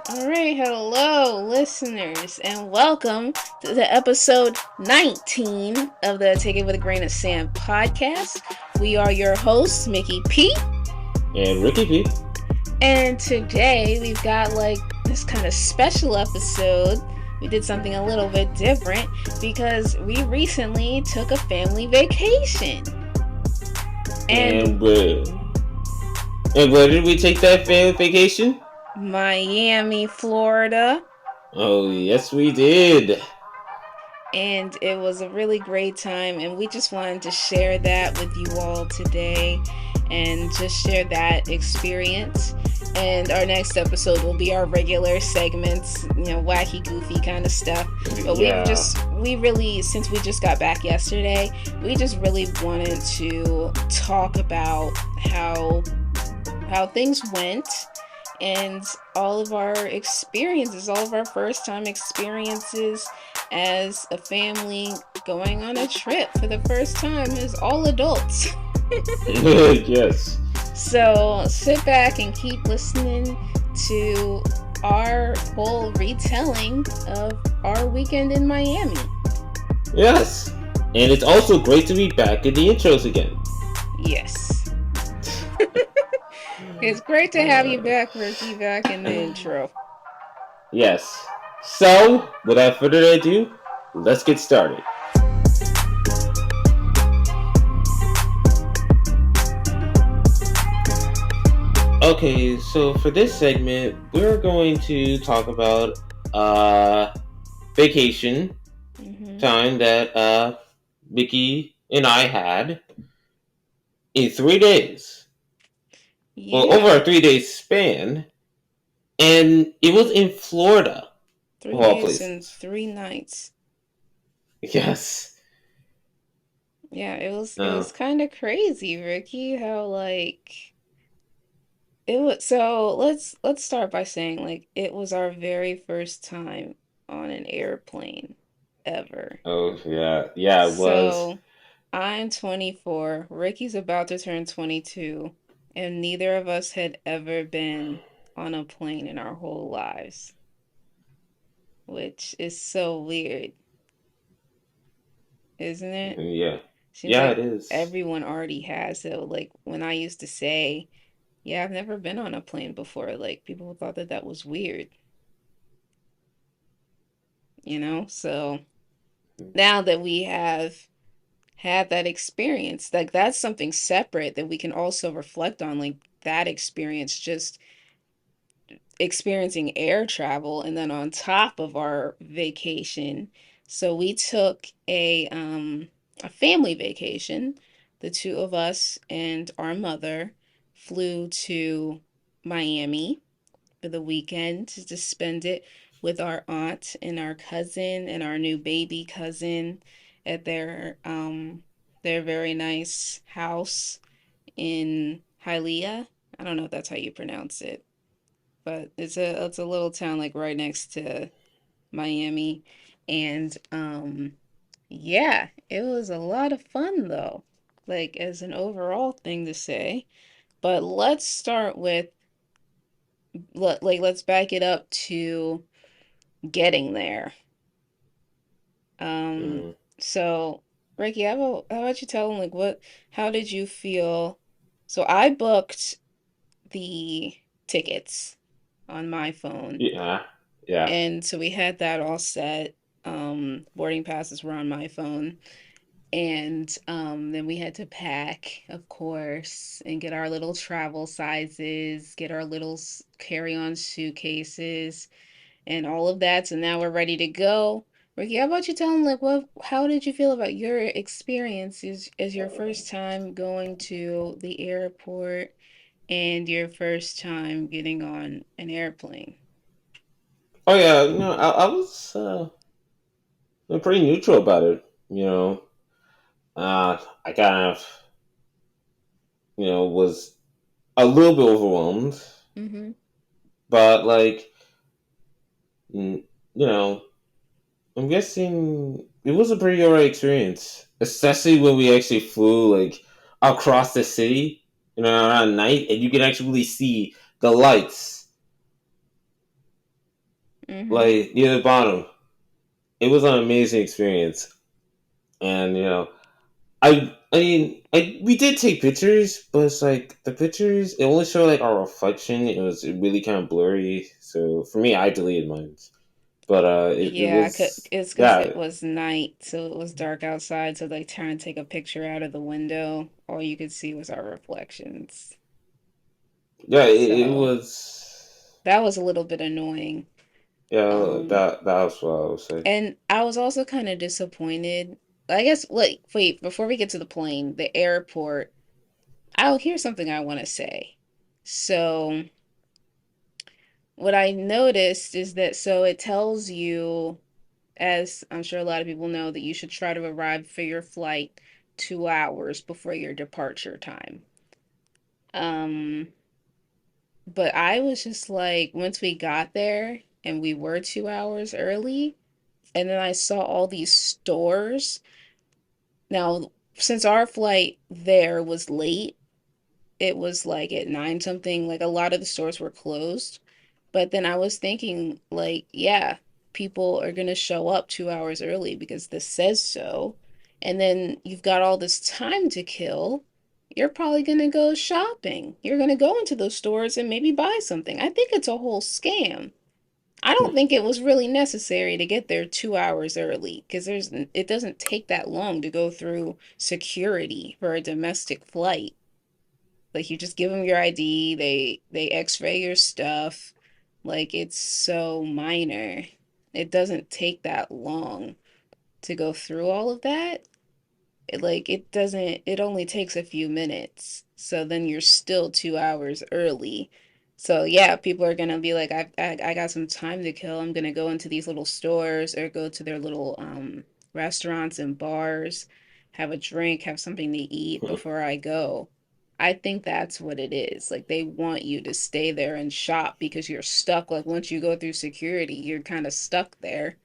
All right, hello, listeners, and welcome to the episode 19 of the Take It With a Grain of Sand podcast. We are your hosts, Mickey P. And Ricky P. And today we've got this kind of special episode. We did something a little bit different because we recently took a family vacation. And where, and where did we take that family vacation? Miami, Florida. Oh, yes, we did. And it was a really great time, and we just wanted to share that with you all today and just share that experience. And our next episode will be our regular segments, wacky, goofy kind of stuff. But we really, since we just got back yesterday, we just really wanted to talk about how things went and all of our experiences, all of our first time experiences as a family going on a trip for the first time as all adults. Yes. So sit back and keep listening to our whole retelling of our weekend in Miami. Yes. And it's also great to be back in the intros again. Yes. It's great to have you back, Ricky, back in the intro. Yes. So, without further ado, let's get started. Okay, so for this segment, we're going to talk about vacation time that Mickey and I had in 3 days. Well, Yeah. over a 3 day span, and it was in Florida, of Three all days and places. 3 nights. Yes. Yeah, it was kind of crazy, Ricky, how it was. So let's start by saying it was our very first time on an airplane ever. Oh yeah, yeah, it was. So I'm 24, Ricky's about to turn 22, and neither of us had ever been on a plane in our whole lives, which is so weird, isn't it? Yeah, Seems yeah, it like is. everyone already has. So when I used to say, yeah, I've never been on a plane before. People thought that that was weird, So now that we have had that experience, that's something separate that we can also reflect on, that experience, just experiencing air travel, and then on top of our vacation. So we took a family vacation. The two of us and our mother flew to Miami for the weekend to just spend it with our aunt and our cousin and our new baby cousin at their very nice house in Hialeah. I don't know if that's how you pronounce it, but it's a little town right next to Miami. And yeah, it was a lot of fun though. As an overall thing to say. But let's start with let's back it up to getting there. Um, Mm. so Ricky, how about you tell them how did you feel? So I booked the tickets on my phone, Yeah, yeah. and so we had that all set. Boarding passes were on my phone, and then we had to pack, of course, and get our little travel sizes, get our little carry-on suitcases and all of that. So now we're ready to go. Ricky, how about you tell them how did you feel about your experience as your first time going to the airport and your first time getting on an airplane? Oh yeah, I was pretty neutral about it. I kind of was a little bit overwhelmed, Mm-hmm. but mm, you know, I'm guessing it was a pretty alright experience, especially when we actually flew across the city, around night, and you can actually see the lights Mm-hmm. like near the bottom. It was an amazing experience, and I mean, we did take pictures, but it's like the pictures it only showed like our reflection. It was really kind of blurry, so for me, I deleted mine. But it Yeah, was it's because yeah it was night, so it was dark outside. So like trying to take a picture out of the window, all you could see was our reflections. yeah it So was that was a little bit annoying. yeah Um, that was what I would say. and I was also kind of disappointed. I guess, like, wait, before we get to the plane, the airport. Oh, here's something I want to say. So what I noticed is that so it tells you, as I'm sure a lot of people know, that you should try to arrive for your flight 2 hours before your departure time. Um, but I was just like, once we got there and we were 2 hours early, and then I saw all these stores. Now, since our flight there was late, it was like at nine something, like a lot of the stores were closed. But then I was thinking, like, yeah, people are going to show up 2 hours early because this says so. And then you've got all this time to kill. You're probably going to go shopping. You're going to go into those stores and maybe buy something. I think it's a whole scam. I don't think it was really necessary to get there 2 hours early because it doesn't take that long to go through security for a domestic flight. Like you just give them your ID, they x-ray your stuff. Like it's so minor. It doesn't take that long to go through all of that. It doesn't, it only takes a few minutes. So then you're still 2 hours early. So yeah, people are gonna be like, I got some time to kill. I'm gonna go into these little stores or go to their little restaurants and bars, have a drink, have something to eat before I go. I think that's what it is. Like they want you to stay there and shop because you're stuck. Like once you go through security, you're kind of stuck there.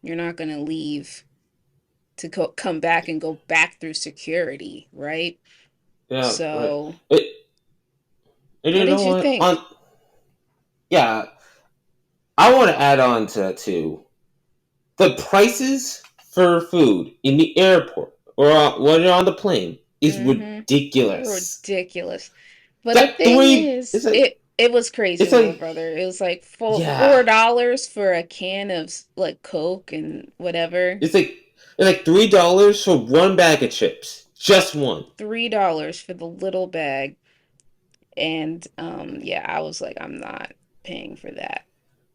You're not gonna leave to come back and go back through security, right? Yeah, right. So, And what you did know you what? think? Yeah, I want to add on to that too. The prices for food in the airport or when you're on the plane is Mm-hmm. ridiculous. Ridiculous. It's But the like thing three. is, it was crazy, It's little like brother. It was like four yeah. four dollars for a can of like Coke and whatever. It's like $3 for one bag of chips, just one. $3 for the little bag. And yeah, I was like, I'm not paying for that.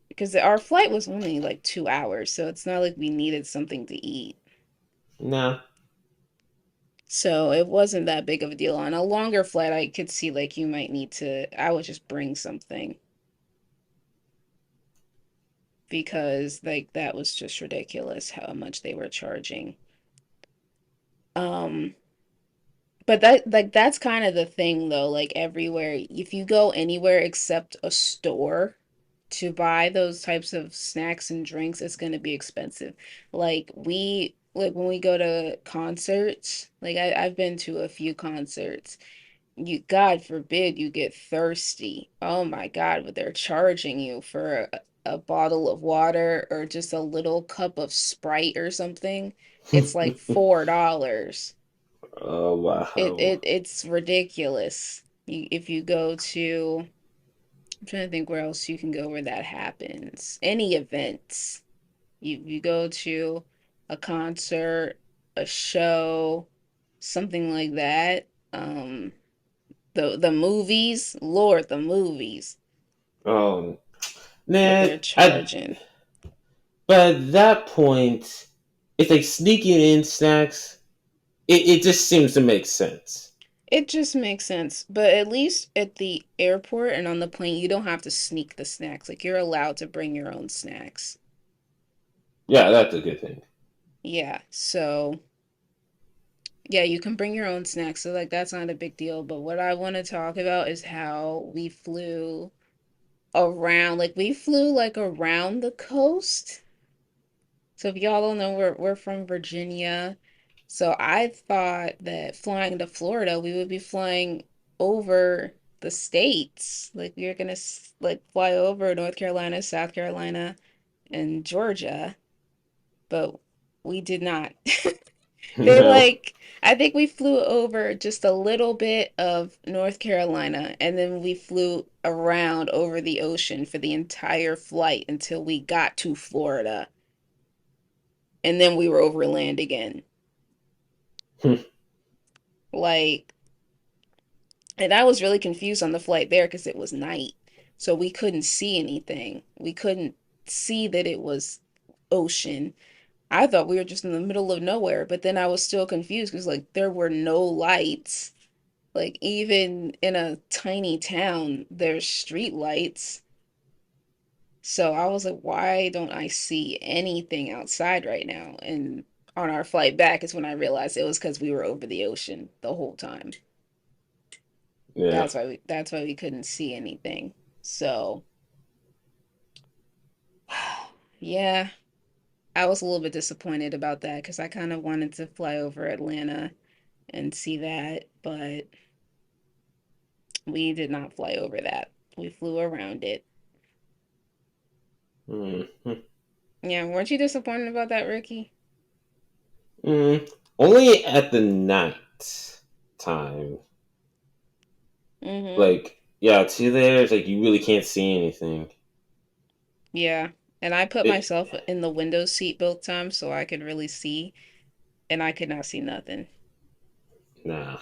Because our flight was only like 2 hours, so it's not like we needed something to eat. Nah, So it wasn't that big of a deal. On a longer flight, I could see like you might need to, I would just bring something because like that was just ridiculous how much they were charging. Um, but that's kind of the thing though, like everywhere, if you go anywhere except a store to buy those types of snacks and drinks, it's going to be expensive. Like when we go to concerts, like I've been to a few concerts. You, God forbid you get thirsty. Oh my God, but they're charging you for a bottle of water or just a little cup of Sprite or something. It's like $4. oh wow. It's ridiculous. If you go to, I'm trying to think where else you can go where that happens. Any events. You go to a concert, a show, something like that. The movies, Lord, the movies, Um, what man, they're charging. but at that point, it's like sneaking in snacks. It just seems to make sense. It just makes sense. But at least at the airport and on the plane, you don't have to sneak the snacks. Like you're allowed to bring your own snacks. Yeah, that's a good thing. Yeah. So, yeah, you can bring your own snacks. So like that's not a big deal, but what I want to talk about is how we flew around. Like we flew like around the coast. So if y'all don't know, we're from Virginia. So I thought that flying to Florida, we would be flying over the states. Like we were gonna like fly over North Carolina, South Carolina. in Georgia, but we did not. They No. like, I think we flew over just a little bit of North Carolina, and then we flew around over the ocean for the entire flight until we got to Florida, and then we were over land again. Like, and I was really confused on the flight there because it was night. So we couldn't see anything. We couldn't see that it was ocean. I thought we were just in the middle of nowhere, but then I was still confused because like there were no lights. Like even in a tiny town, there's street lights. So I was like, why don't I see anything outside right now? And on our flight back is when I realized it was because we were over the ocean the whole time. Yeah. That's why we couldn't see anything. So yeah, I was a little bit disappointed about that because I kind of wanted to fly over Atlanta and see that, but we did not fly over that. We flew around it. Mm-hmm. Yeah, weren't you disappointed about that, Ricky? Mm. Only at the night time. Mm-hmm. Like, yeah, to there, it's like you really can't see anything. Yeah. And I put It, myself in the window seat both times so I could really see, and I could not see nothing. nah.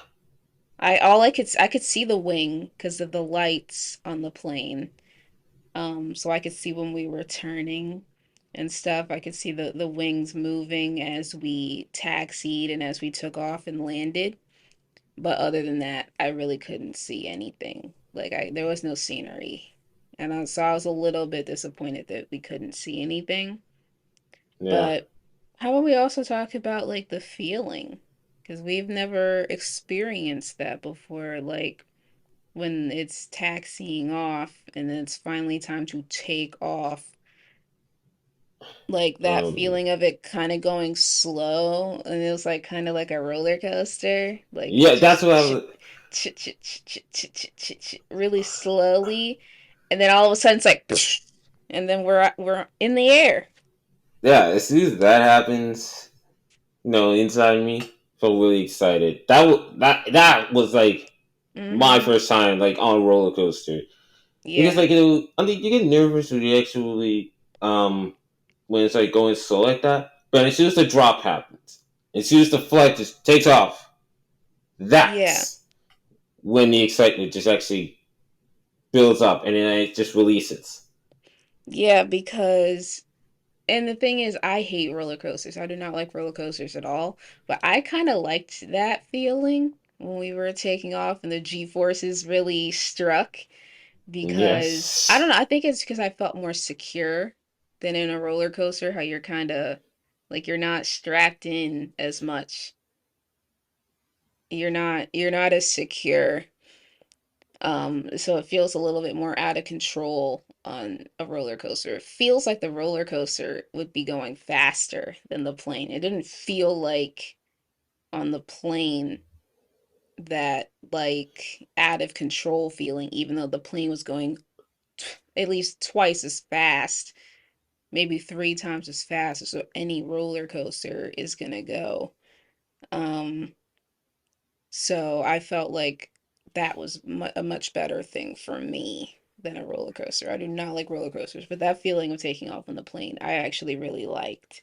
I could see the wing because of the lights on the plane. So I could see when we were turning and stuff. I could see the wings moving as we taxied and as we took off and landed. But other than that, I really couldn't see anything. Like there was no scenery. And I was a little bit disappointed that we couldn't see anything. Yeah. But how about we also talk about like the feeling? Because we've never experienced that before. Like when it's taxiing off and then it's finally time to take off, like that Um. feeling of it kind of going slow, and it was like kind of like a roller coaster, like Yeah, that's just what I was. really slowly, and then all of a sudden it's like and then we're in the air. Yeah, as soon as that happens, inside me felt really excited. That was like my Mm-hmm. first time like on a roller coaster because Yeah. like I think you get nervous when you actually when it's like going slow like that. But as soon as the drop happens, as soon as the flight just takes off, Yeah. that's when the excitement just actually builds up and then it just releases. Yeah, because and the thing is, I hate roller coasters. I do not like roller coasters at all. But I kind of liked that feeling when we were taking off and the G forces really struck because I don't Yes. know. I think it's because I felt more secure than in a roller coaster, how you're kind of like you're not strapped in as much. You're not as secure. So it feels a little bit more out of control on a roller coaster. It feels like the roller coaster would be going faster than the plane. It didn't feel like on the plane that like out of control feeling, even though the plane was going at least twice as fast, maybe three times as fast as any roller coaster is gonna go. Um, So I felt like that was a much better thing for me than a roller coaster. I do not like roller coasters, but that feeling of taking off on the plane, I actually really liked.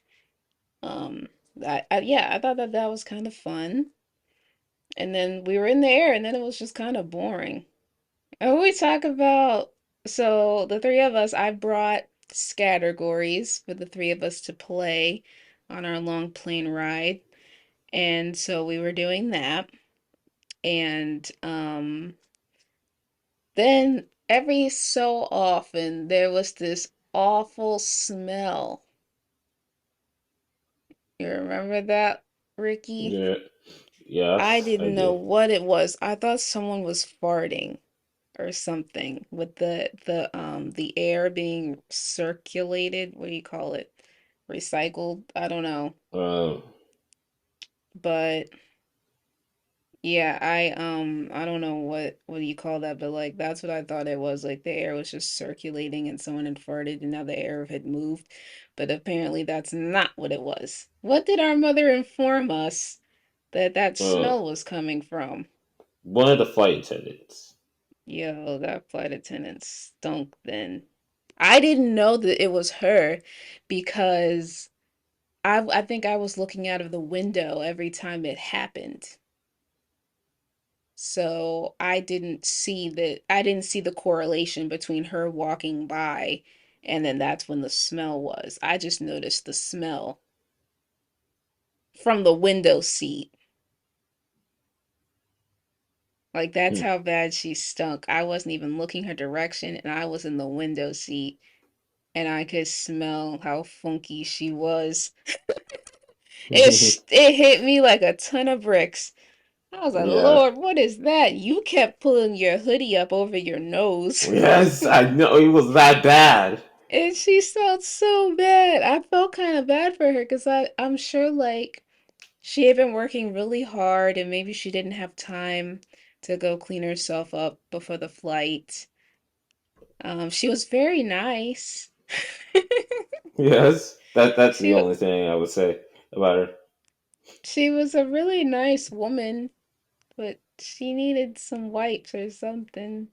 Yeah, I thought that that was kind of fun. And then we were in the air, and then it was just kind of boring. And we talk about so the three of us, I brought categories for the three of us to play on our long plane ride, and so we were doing that. And then every so often there was this awful smell. You remember that, Ricky? Yeah. I Yes, I didn't know do. what it was. I thought someone was farting or something with the air being circulated. What do you call it? Recycled? I don't know. Uh, But Yeah, I don't know what do you call that, but like that's what I thought it was. Like the air was just circulating and someone had farted and now the air had moved. But apparently that's not what it was. What did our mother inform us that that Uh, smell was coming from? one of the flight attendants. Yo, that flight attendant stunk then. I didn't know that it was her because I think I was looking out of the window every time it happened. So I didn't see the correlation between her walking by and then that's when the smell was. I just noticed the smell from the window seat. Like that's Hmm. how bad she stunk. I wasn't even looking her direction and I was in the window seat and I could smell how funky she was. It hit me like a ton of bricks. I was like, Yeah. Lord, what is that? You kept pulling your hoodie up over your nose. Yes, I know it was that bad. And she felt so bad. I felt kind of bad for her because I'm sure like she had been working really hard and maybe she didn't have time to go clean herself up before the flight. She was very nice. Yes, that's the She only thing I would say about her. she was a really nice woman, but she needed some wipes or something.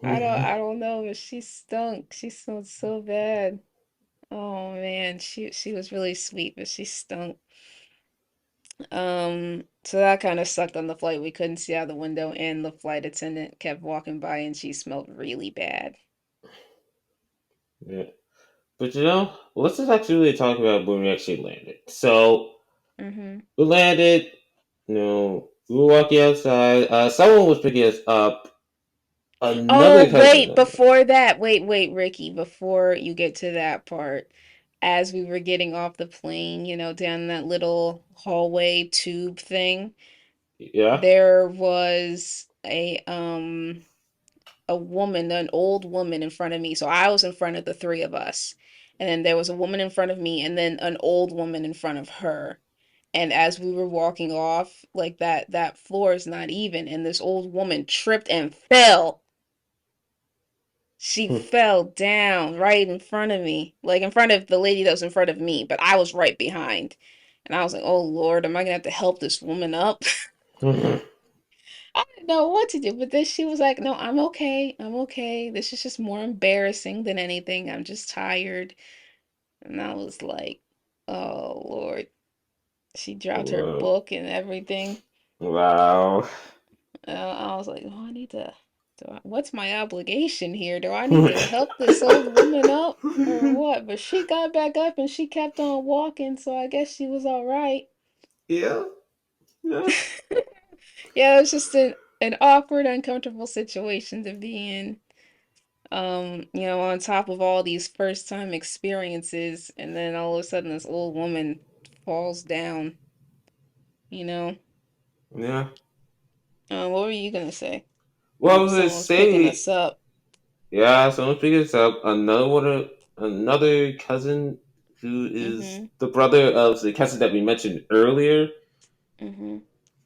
I don't know, but she stunk. She smelled so bad. Oh man, she was really sweet, but she stunk. So that kind of sucked on the flight. We couldn't see out the window, and the flight attendant kept walking by, and she smelled really bad. Yeah. But let's just actually really talk about when we actually landed. So Mm-hmm. we landed. We were walking outside. Someone was picking us up. Oh, Another cousin wait, of before that, wait, Ricky, before you get to that part, as we were getting off the plane, down that little hallway tube thing, yeah, there was a woman, an old woman in front of me. So I was in front of the three of us. And then there was a woman in front of me and then an old woman in front of her. And as we were walking off, like that floor is not even and this old woman tripped and fell. She fell down right in front of me, like in front of the lady that was in front of me, but I was right behind. And I was like, "Oh Lord, am I gonna have to help this woman up?" I didn't know what to do, but then she was like, "No, I'm okay. I'm okay. This is just more embarrassing than anything. I'm just tired." And I was like, "Oh Lord." She dropped her wow. book and everything. Wow. I was like, "Oh, I need to what's my obligation here? Do I need to help this old woman up or what?" But she got back up and she kept on walking, so I guess she was all right. Yeah, yeah, Yeah, it was just an awkward, uncomfortable situation to be in. On top of all these first time experiences, and then all of a sudden this old woman falls down, you know. yeah. What were you gonna say? Well, I was gonna Someone was picking say, us up. yeah. Someone picked this up. Another cousin who is Mm-hmm. the brother of the cousin that we mentioned earlier. Mm-hmm.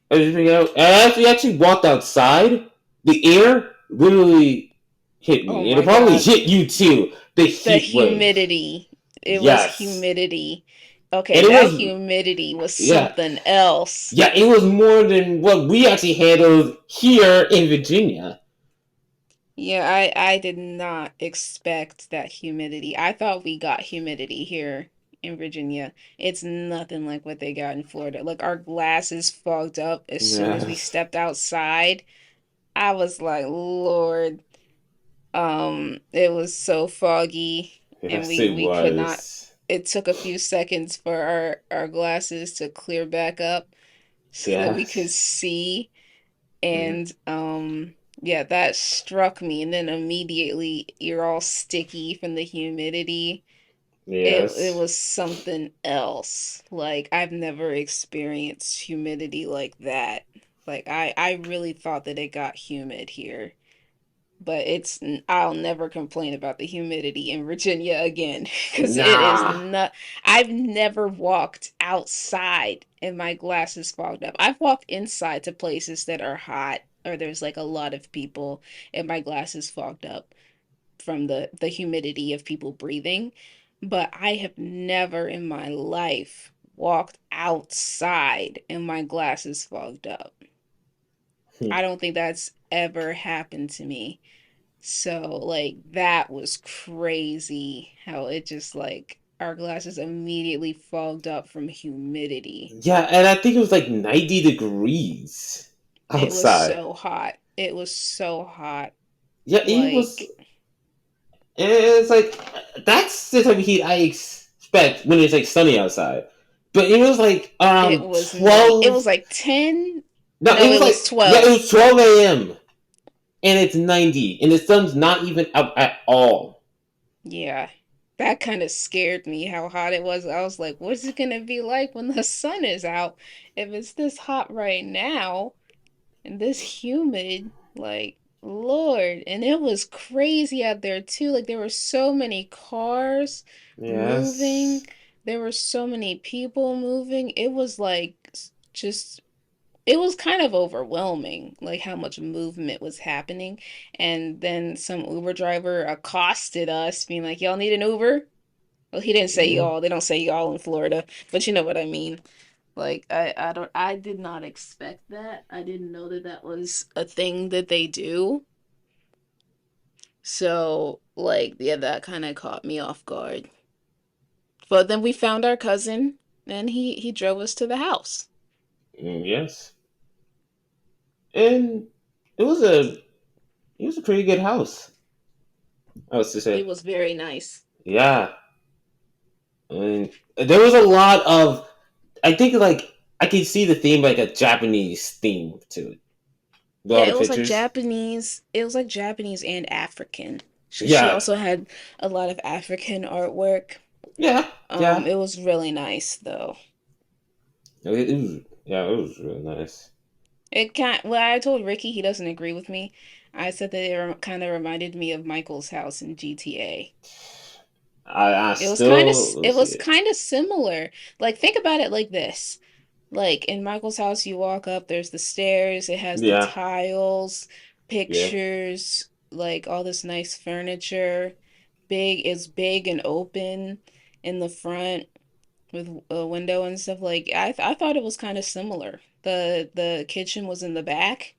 I just figured out, and as we actually walked outside, the air literally hit Oh me, and it my probably God. hit you too. The The heat wave. humidity. It was Yes, humidity. Okay, and it that was, humidity was yeah, something else. yeah. It was more than what we actually handled here in Virginia. Yeah, I did not expect that humidity. I thought we got humidity here in Virginia. It's nothing like what they got in Florida. Like our glasses fogged up as soon as we Yes, stepped outside. I was like, Lord, it was so foggy and yes, we it we could not was. it took a few seconds for our glasses to clear back up so that we could Yes, see. mm, And yeah, that struck me. And then immediately you're all sticky from the humidity. It yes, was something else. Like I've never experienced humidity like that. Like I really thought that it got humid here. but I'll never complain about the humidity in Virginia again because it is Nah. not. I've never walked outside and my glasses fogged up. I've walked inside to places that are hot or there's like a lot of people and my glasses fogged up from the humidity of people breathing, but I have never in my life walked outside and my glasses fogged up. I don't think that's ever happened to me. So, like, that was crazy how it just like our glasses immediately fogged up from humidity. Yeah, and I think it was like 90 degrees It was outside. so hot. It was so hot. Yeah, it was. Like, And it's like that's the type of heat I expect when it's like sunny outside. But it was like it around was night. It 12. was like 10. No, it No, was it was like, yeah, it 12. was 12 a.m. and it's 90 and the sun's not even up at all. Yeah. That kind of scared me how hot it was. I was like, what's it gonna be like when the sun is out? If it's this hot right now, and this humid, like, Lord. And it was crazy out there too. Like, there were so many cars Yes. moving, there were so many people moving. It was like just, it was kind of overwhelming, like how much movement was happening. And then some Uber driver accosted us, being like, y'all need an Uber? Well, he didn't say Yeah. y'all. They don't say y'all in Florida, but you know what I mean. Like I don't I did not expect that. I didn't know that that was a thing that they do. So like yeah, that kind of caught me off guard. But then we found our cousin and he drove us to the house. Yes. And it was a it was a pretty good house, I was to It say. was very nice. Yeah. I mean, there was a lot of I think like I can see the theme like a Japanese theme to it. A Yeah, lot it of was like pictures. Japanese. It was like Japanese and African. She Yeah. also had a lot of African artwork. Yeah. Yeah. It was really nice though. It was, yeah, it was really nice. It kind well, I told Ricky he doesn't agree with me. I said that it kind of reminded me of Michael's house in GTA. I It was kind of still it see was it. kind of similar. Like think about it like this. Like in Michael's house you walk up, there's the stairs, it has the Yeah. tiles, Yeah. pictures, like all this nice furniture. It's big and open in the front with a window and stuff like I thought it was kind of similar. The kitchen was in the back.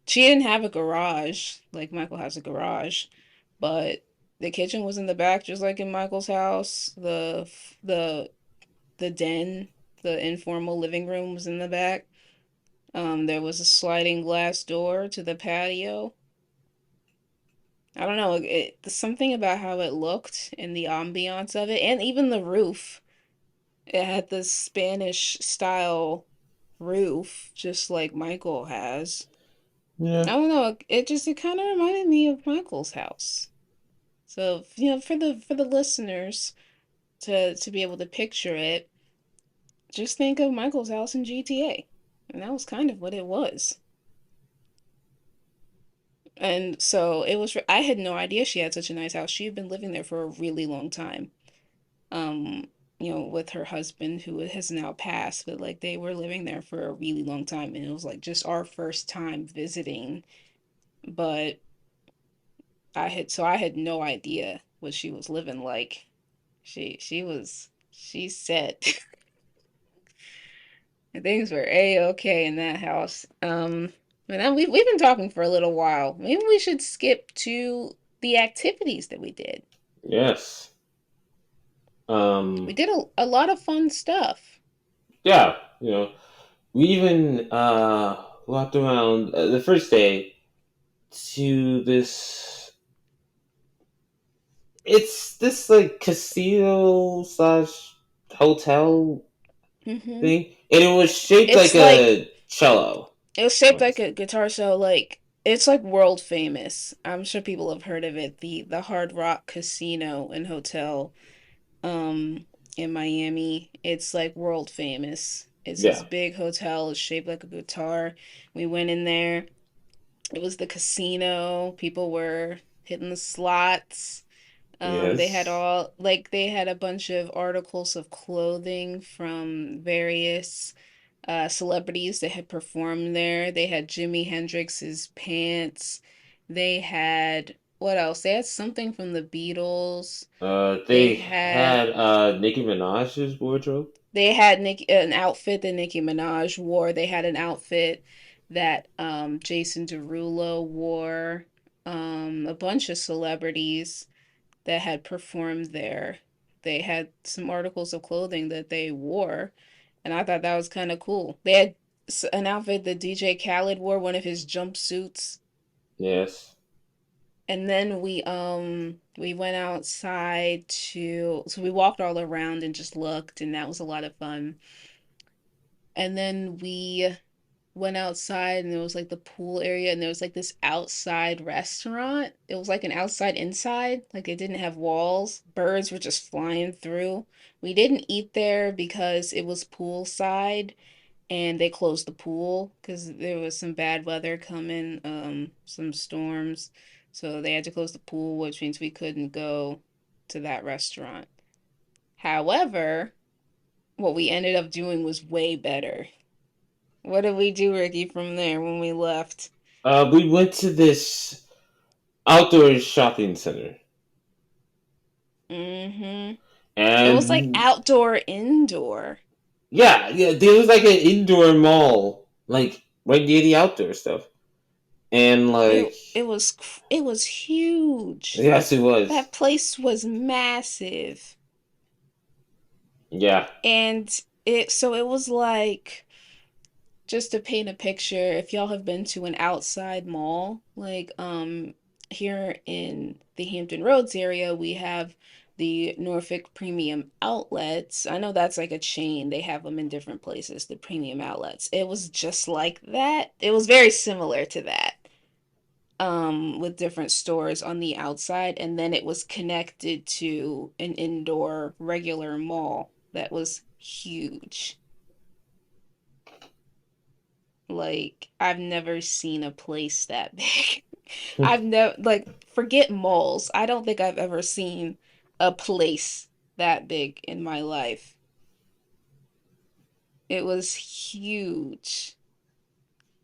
She didn't have a garage like Michael has a garage, but the kitchen was in the back just like in Michael's house. The den, the informal living room was in the back. There was a sliding glass door to the patio. I don't know, something about how it looked and the ambiance of it, and even the roof. It had this Spanish style roof, just like Michael has. Yeah. I don't know, it kind of reminded me of Michael's house. So, you know, for the listeners to be able to picture it, just think of Michael's house in GTA. And that was kind of what it was. And so it was, I had no idea she had such a nice house. She had been living there for a really long time. Um, you know, with her husband who has now passed, but like they were living there for a really long time and it was like just our first time visiting. But I had no idea what she was living like. She said things were a-okay in that house. And then we've been talking for a little while. Maybe we should skip to the activities that we did. Yes. We Um. did a lot of fun stuff. Yeah. We even walked around the first day to this. It's this like casino slash hotel Hmm. thing, and it was shaped like It's like a cello. it was shaped like a guitar show. Like it's like world famous. I'm sure people have heard of it. The Hard Rock Casino and Hotel um in Miami. It's like world famous. It's this Yeah. big hotel. It's shaped like a guitar. We went in there. It was the casino. People were hitting the slots. They had Yes. all like they had a bunch of articles of clothing from various celebrities that had performed there. They had Jimi Hendrix's pants. They had what else? They had something from the Beatles. They They had had Nicki Minaj's wardrobe. An outfit that Nicki Minaj wore. They had an outfit that Jason Derulo wore. A bunch of celebrities that had performed there. They had some articles of clothing that they wore, and I thought that was kind of cool. They had an outfit that DJ Khaled wore, one of his jumpsuits. Yes. And then we went outside so we walked all around and just looked, and that was a lot of fun. And then we went outside and there was like the pool area and there was like this outside restaurant. It was like an outside inside, like it didn't have walls. Birds were just flying through. We didn't eat there because it was poolside and they closed the pool because there was some bad weather coming, some storms. So they had to close the pool, which means we couldn't go to that restaurant. However, what we ended up doing was way better. What did we do, Ricky, from there when we left? We went to this outdoor shopping center, Mm-hmm. It was like and outdoor, indoor. yeah, there was like an indoor mall, like right near the outdoor stuff, and It like it was huge. yes, it was. That place was massive. Yeah. And it was like just to paint a picture, if y'all have been to an outside mall, like here in the Hampton Roads area, we have the Norfolk Premium Outlets. I know that's like a chain. They have them in different places, the premium outlets. It was just like that. It was very similar to that. With different stores on the outside, and then it was connected to an indoor regular mall that was huge. Like, I've never seen a place that big. I've never, like, forget malls. I don't think I've ever seen a place that big in my life. It was huge.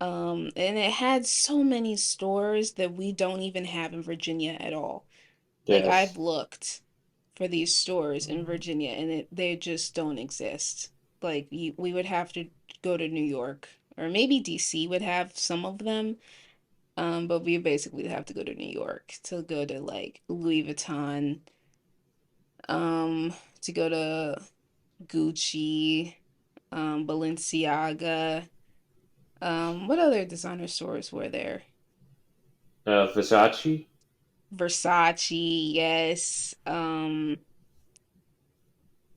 And it had so many stores that we don't even have in Virginia at all. Like, I've Yes. looked for these stores in Virginia and they just don't exist. Like, we would have to go to New York or maybe DC would have some of them. But we basically have to go to New York to go to like Louis Vuitton, to go to Gucci, Balenciaga. What other designer stores were there? Versace. Versace, yes.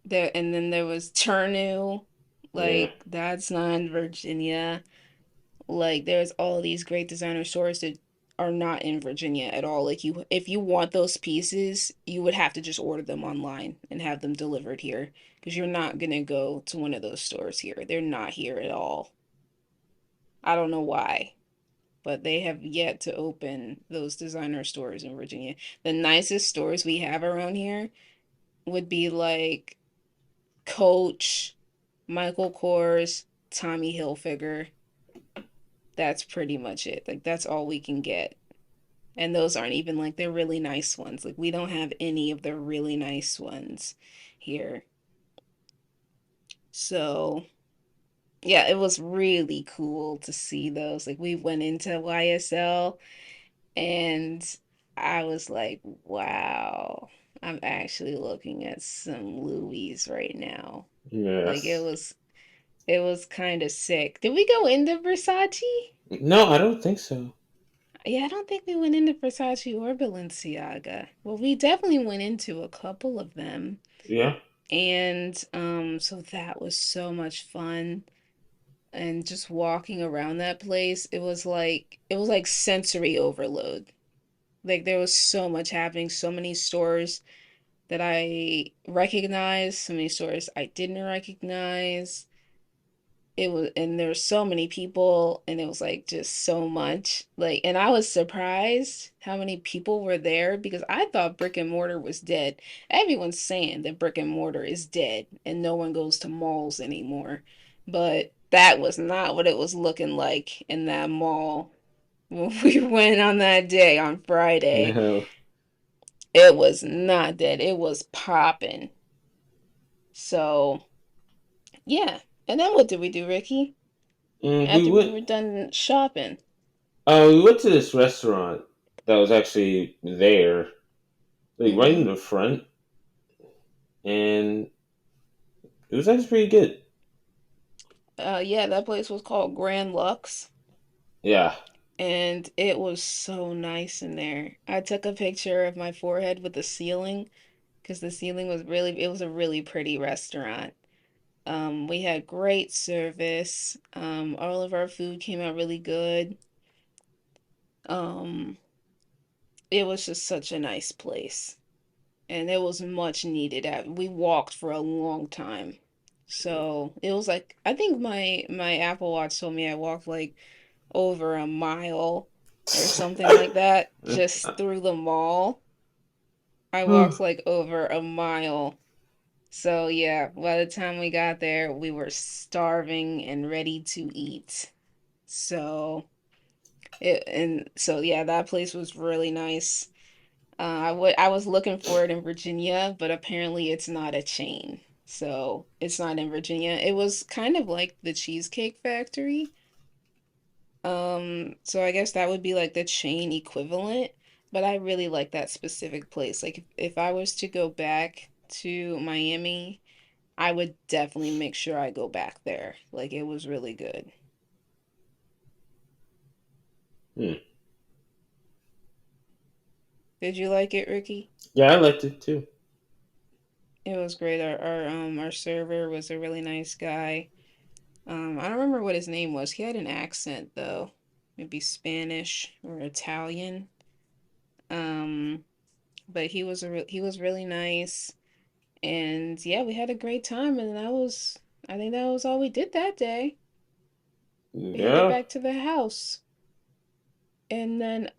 There and then there was Chernu, Yeah. like that's not in Virginia. Like there's all these great designer stores that are not in Virginia at all. Like you if you want those pieces, you would have to just order them online and have them delivered here because you're not gonna go to one of those stores here. They're not here at all. I don't know why, but they have yet to open those designer stores in Virginia. The nicest stores we have around here would be like Coach, Michael Kors, Tommy Hilfiger. That's pretty much it. Like that's all we can get. And those aren't even like they're really nice ones. Like we don't have any of the really nice ones here. So, yeah, it was really cool to see those. Like we went into YSL and I was like, wow, I'm actually looking at some Louis right now. Like Yes. it was kind of sick. Did we go into Versace? No, I don't think so. Yeah, I don't think we went into Versace or Balenciaga. Well, we definitely went into a couple of them. Yeah. And so that was so much fun. And just walking around that place, it was like sensory overload. Like there was so much happening, so many stores that I recognized, so many stores I didn't recognize. it was, and there's so many people, and it was like just so much. Like, and I was surprised how many people were there because I thought brick and mortar was dead. Everyone's saying that brick and mortar is dead and no one goes to malls anymore. But that was not what it was looking like in that mall when we went on that day on Friday. No. It was not dead. It was popping. So, yeah. And then what did we do, Ricky? Mm, we After we went. were done shopping. We went to this restaurant that was actually there, like right in Mm-hmm. the front, and it was actually pretty good. Yeah, that place was called Grand Lux, Yeah. and it was so nice in there. I took a picture of my forehead with the ceiling because the ceiling was really, it was a really pretty restaurant. We had great service. All of our food came out really good. Um, it was just such a nice place, and it was much needed. We walked for a long time, so it was like I think my Apple Watch told me I walked like over a mile or something like that just through the mall. I walked like over a mile. So yeah, by the time we got there, we were starving and ready to eat. So yeah, that place was really nice. I was looking for it in Virginia, but apparently it's not a chain. So it's not in Virginia. It was kind of like the Cheesecake Factory. So I guess that would be like the chain equivalent, but I really like that specific place. Like if I was to go back to Miami, I would definitely make sure I go back there. Like it was really good. Hmm. Did you like it, Ricky? Yeah, I liked it too. It was great. Our server was a really nice guy. I don't remember what his name was. He had an accent though. Maybe Spanish or Italian. Um, but he was really nice. And yeah, we had a great time, and I think that was all we did that day. We headed Yeah. back to the house. And then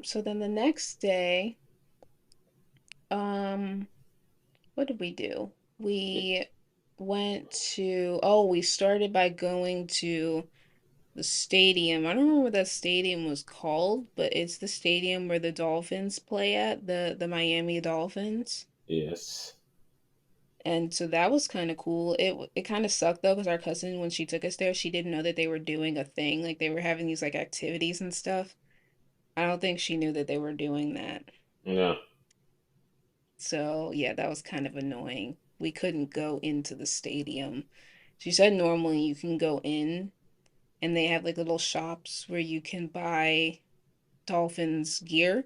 so then the next day, um what did we do? We we started by going to the stadium. I don't remember what that stadium was called, but it's the stadium where the Dolphins play at, the Miami Dolphins. Yes. And so that was kind of cool. It kind of sucked though, because our cousin, when she took us there, she didn't know that they were doing a thing. Like they were having these like activities and stuff. I don't think she knew that they were doing that. Yeah. So yeah, that was kind of annoying. We couldn't go into the stadium. She said normally you can go in and they have like little shops where you can buy Dolphins gear.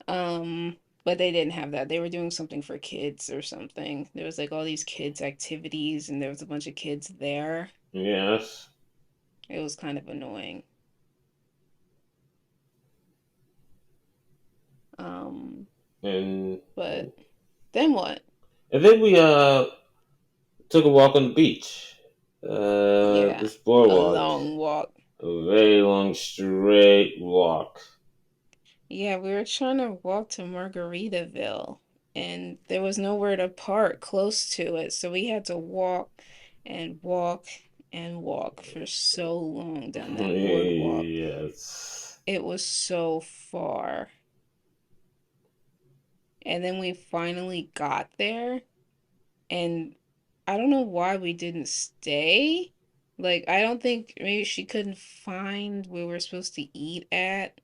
Um, but they didn't have that. They were doing something for kids or something. There was like all these kids activities and there was a bunch of kids there. Yes. It was kind of annoying. Um, And but then what? and then we took a walk on the beach. Yeah, This a boardwalk. long walk. A very long straight walk. Yeah, we were trying to walk to Margaritaville and there was nowhere to park close to it. So we had to walk and walk and walk for so long down that boardwalk. Yes. It was so far. And then we finally got there, and I don't know why we didn't stay. Like, I don't think maybe she couldn't find where we're supposed to eat at.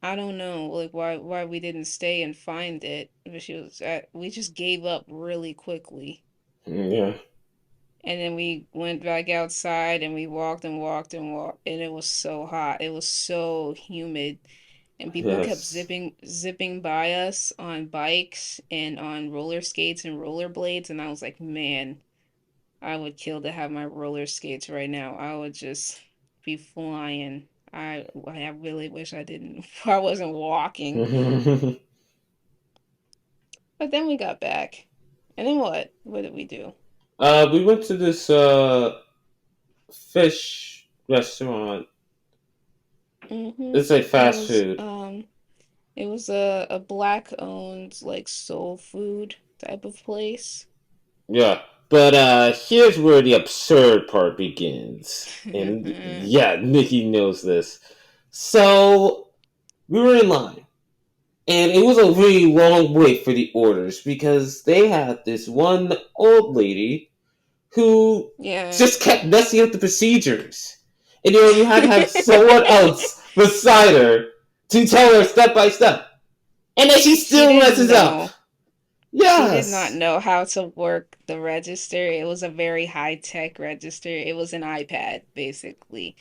I don't know, like why we didn't stay and find it. But we just gave up really quickly. Yeah. And then we went back outside and we walked and walked and walked, and it was so hot. It was so humid. And people kept Yes. zipping by us on bikes and on roller skates and rollerblades, and I was like, man, I would kill to have my roller skates right now. I would just be flying. I really wish I didn't. I wasn't walking. Yeah. But then we got back. And then what? What did we do? We went to this fish restaurant. Mm-hmm. It's like It fast was food. it was a black owned like soul food type of place. Yeah. But here's where the absurd part begins. And yeah, Nikki knows this. So we were in line. And it was a really long wait for the orders because they had this one old lady who Yeah. just kept messing up the procedures. And you had to have someone else beside her to tell her step by step. And then she She still didn't messes up. know. She did not Yes. know how to work the register. It was a very high-tech register. It was an iPad, basically.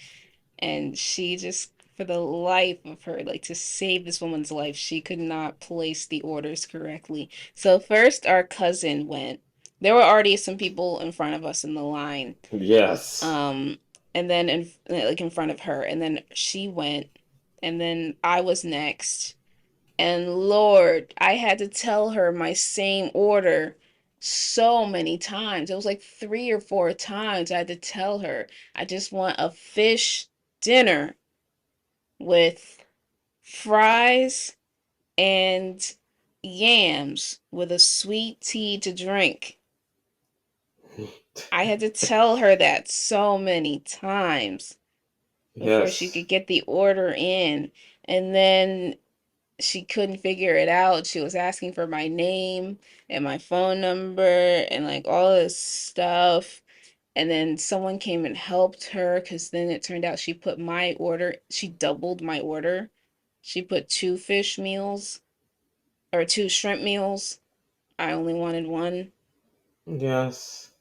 And she just, for the life of her, like to save this woman's life, she could not place the orders correctly. So first, our cousin went. There were already some people in front of us in the line. Yes. Um, and then in front of her, and then she went, and then I was next. And Lord, I had to tell her my same order so many times. It was like 3 or 4 times I had to tell her, I just want a fish dinner with fries and yams with a sweet tea to drink. I had to tell her that so many times before she Yes. could get the order in. And then she couldn't figure it out. She was asking for my name and my phone number and like all this stuff. And then someone came and helped her because then it turned out she doubled my order. She put two fish meals or two shrimp meals. I only wanted one. Yes.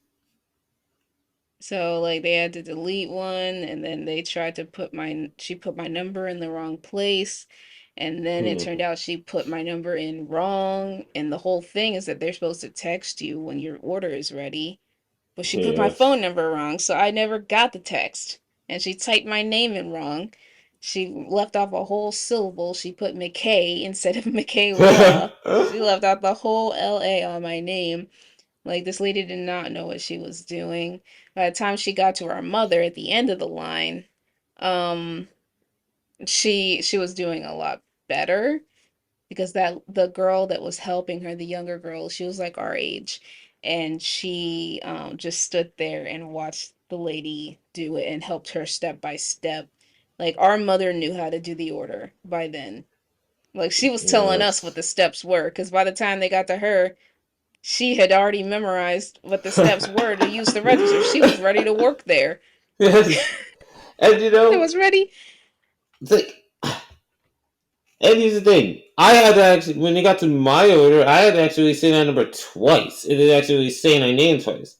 So like they had to delete one and then they tried to she put my number in the wrong place. And then it Hmm. turned out she put my number in wrong. And the whole thing is that they're supposed to text you when your order is ready. But she put my phone Yes. number wrong, so I never got the text. And she typed my name in wrong. She left off a whole syllable. She put McKay instead of McKayla. She left out the whole LA on my name. Like this lady did not know what she was doing. By the time she got to our mother at the end of the line, um, she was doing a lot better because that the girl that was helping her, the younger girl, she was like our age, and she just stood there and watched the lady do it and helped her step by step. Like our mother knew how to do the order by then. Like she was telling us what Yes. the steps were because by the time they got to her, she had already memorized what the steps were to use the register. She was ready to work there. Yes. And I was ready. it's like, and here's the thing. I had to actually, when it got to my order, I had to actually say that number twice. It did actually say my name twice.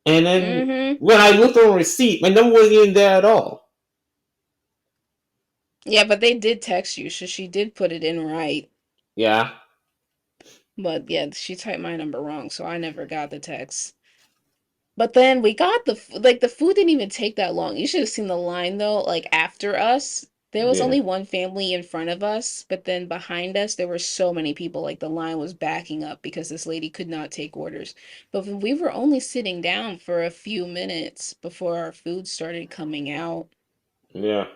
And then Mm-hmm. when I looked on the receipt, my number wasn't even there at all. Yeah, but they did text you, so she did put it in right. Yeah. But yeah, she typed my number wrong, so I never got the text. But then we got the food didn't even take that long. You should have seen the line though, like after us. There was Yeah. only one family in front of us, but then behind us there were so many people. Like the line was backing up because this lady could not take orders. But we were only sitting down for a few minutes before our food started coming out. Yeah.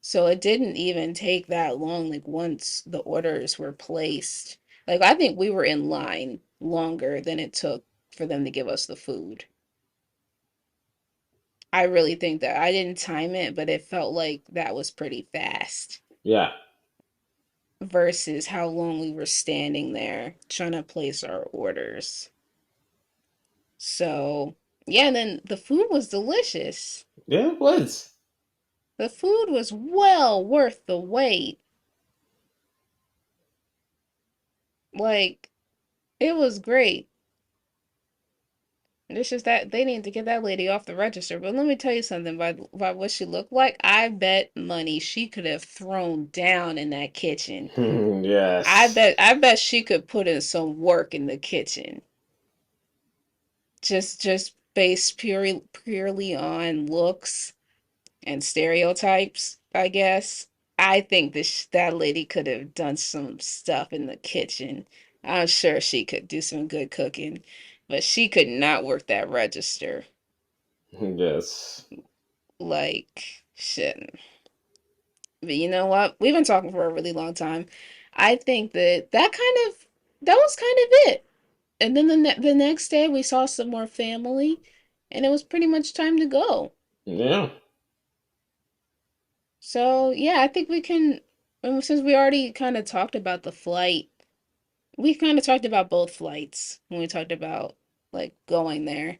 So it didn't even take that long, like once the orders were placed. Like I think we were in line longer than it took for them to give us the food. I really think that I didn't time it, but it felt like that was pretty fast Yeah. versus how long we were standing there trying to place our orders. So, yeah, and then the food was delicious. Yeah, it was. The food was well worth the wait. Like, it was great. It's just that they need to get that lady off the register. But let me tell you something by what she looked like. I bet money she could have thrown down in that kitchen. Yes. I bet she could put in some work in the kitchen. Just based purely on looks and stereotypes, I guess. I think that lady could have done some stuff in the kitchen. I'm sure she could do some good cooking, but she could not work that register. Yes. Like, shit. But you know what? We've been talking for a really long time. I think that was kind of it. And then the next day we saw some more family, and it was pretty much time to go. Yeah. So yeah, I think we can. Since we already kind of talked about the flight, we kind of talked about both flights when we talked about like going there.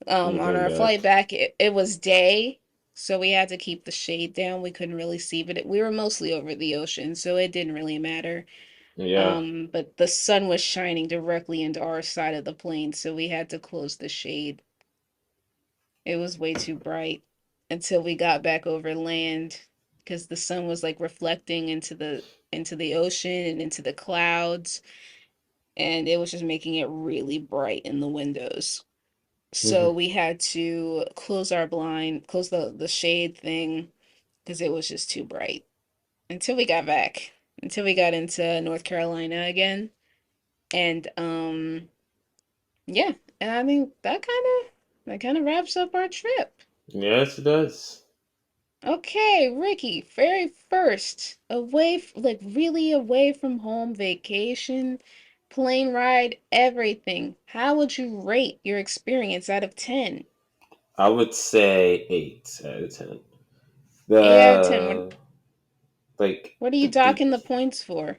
And On came our flight back. back, it was day, so we had to keep the shade down. We couldn't really see, but we were mostly over the ocean, so it didn't really matter. Yeah. But the sun was shining directly into our side of the plane, so we had to close the shade. It was way too bright until we got back over land because the sun was like reflecting into the ocean and into the clouds, and it was just making it really bright in the windows. So Hmm. we had to close the shade thing because it was just too bright until we got back, until we got into North Carolina again. And yeah, and I think that kind of wraps up our trip. Yes, it does. Okay, Ricky, very first, like really away from home vacation, plane ride, everything. How would you rate your experience out of 10? I would say 8 out of 10. 8 out of 10. The like What are you docking the points for?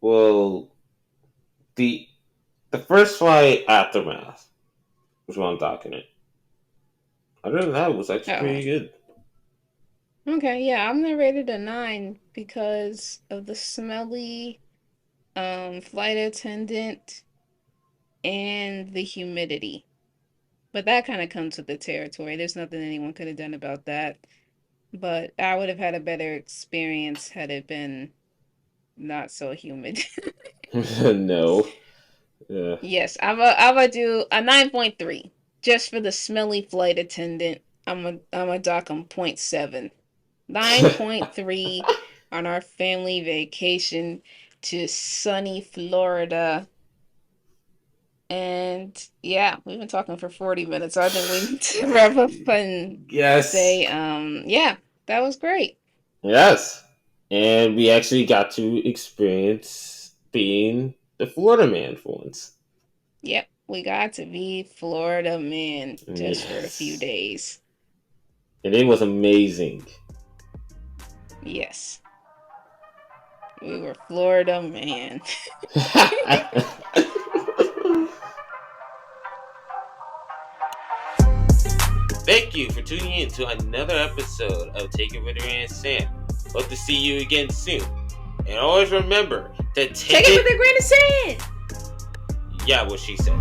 well the the first flight aftermath was what I'm talking it. Other than that, it was actually Oh, pretty good. okay, yeah, I'm gonna rate it a 9 because of the smelly flight attendant and the humidity. But that kind of comes with the territory. There's nothing anyone could have done about that. But I would have had a better experience had it been not so humid. No. Yeah. Yes, I'm gonna do a 9.3 just for the smelly flight attendant. I'm a dock on point 0.7. 9.3 on our family vacation to sunny Florida. And yeah, we've been talking for 40 minutes, so I think we need to wrap up and Yes. say, yeah, that was great. Yes. And we actually got to experience being the Florida man for once. Yep, we got to be Florida man just for a few Yes. days. And it was amazing. Yes, we were Florida man. Thank you for tuning in to another episode of Take It With Ray and Sam. Hope to see you again soon. And always remember to take Take it with it. a grain of sand. Yeah, what she said.